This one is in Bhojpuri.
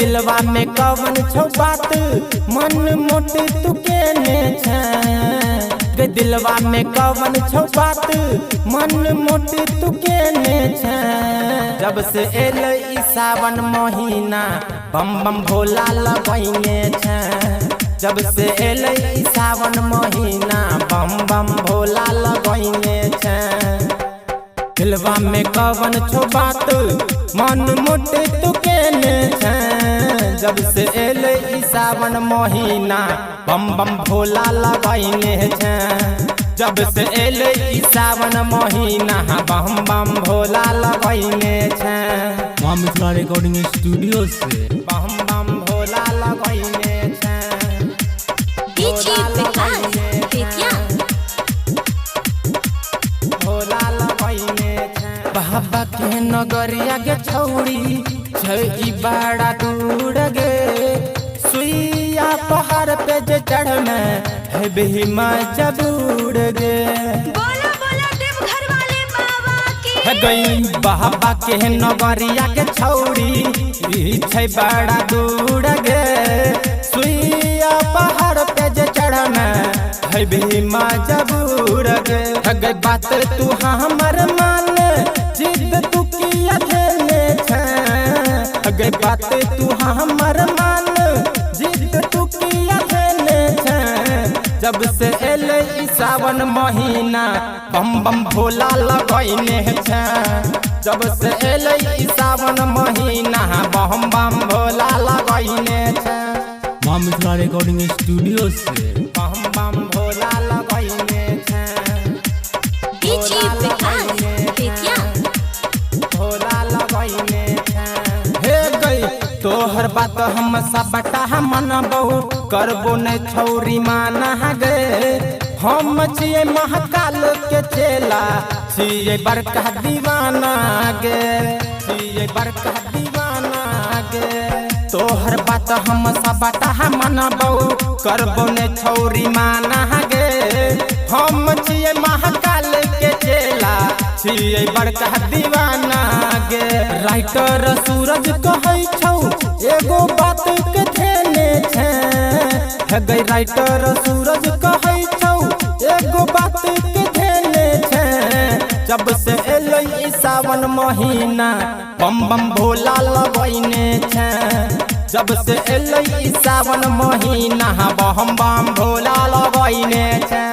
दिलवा में कवन छौ बात मन मोट तू केने छै गे दिलवा में कवन छौ बात मन मोट तू केने छै। जब से एलै ई सावन महीना बम बम भोला लगैने छै। जब से एलै ई सावन महीना बम बम भोला लगैने छै। दिलवा में कवन छौ बात मन मोट तू केने छै। जब से एलै ई सावन महीना बम बम भोला लगैने छै। जब से एलै ई सावन महीना बम बम भोला लगैने छै। मां मिथिला रिकॉर्डिंग स्टूडियो से बम बम भोला लगैने छै। भोला लगैने छै। बाबा के नगरिया के छौड़ी छै ई बड़ा दूर गे। सुइया पहाड़ पे जे चढ़ में है बेहिमा जबूर गे। बोला बोला देवघर वाले बाबा की है गई बाबा के नगरिया के छौड़ी ई छै बड़ा दूर गे। सुइया पहाड़ पे जे चढ़ में है बेहिमा जबूर गे। है गई बात तू हमर मान जिद तू किया देने छै। अगे बात तू हमर मान जिद तू किया देने छै। जब से एलै ई सावन महीना बम बम भोला लगैने छै। जब से एलै ई सावन महीना बम बम भोला लगैने छै। मां मिथिला रिकॉर्डिंग स्टूडियो से बम बम भोला लगैने छै। भोला लगैने छै। हे गई तोहर बात हम सबटा मनबहु करबो ने छौरी माना गे। हम छियै महाकाल के चेला छियै बड़का दीवाना गे। छियै बड़का दीवाना गे। तोहर बात हम सबटा मनबहु करबो ने छौरी माना गे। हम छियै महाकाल के चेला छियै बड़का दीवाना गे। राइटर सूरज कहै छौ एगो बात के ध्याने छै। है गई राइटर सूरज कहै छौ एगो बात के ध्याने छै। जब से एलै ई सावन महीना बम बम भोला लगैने छै। जब से एलै ई सावन महीना बम बम भोला लगैने छै।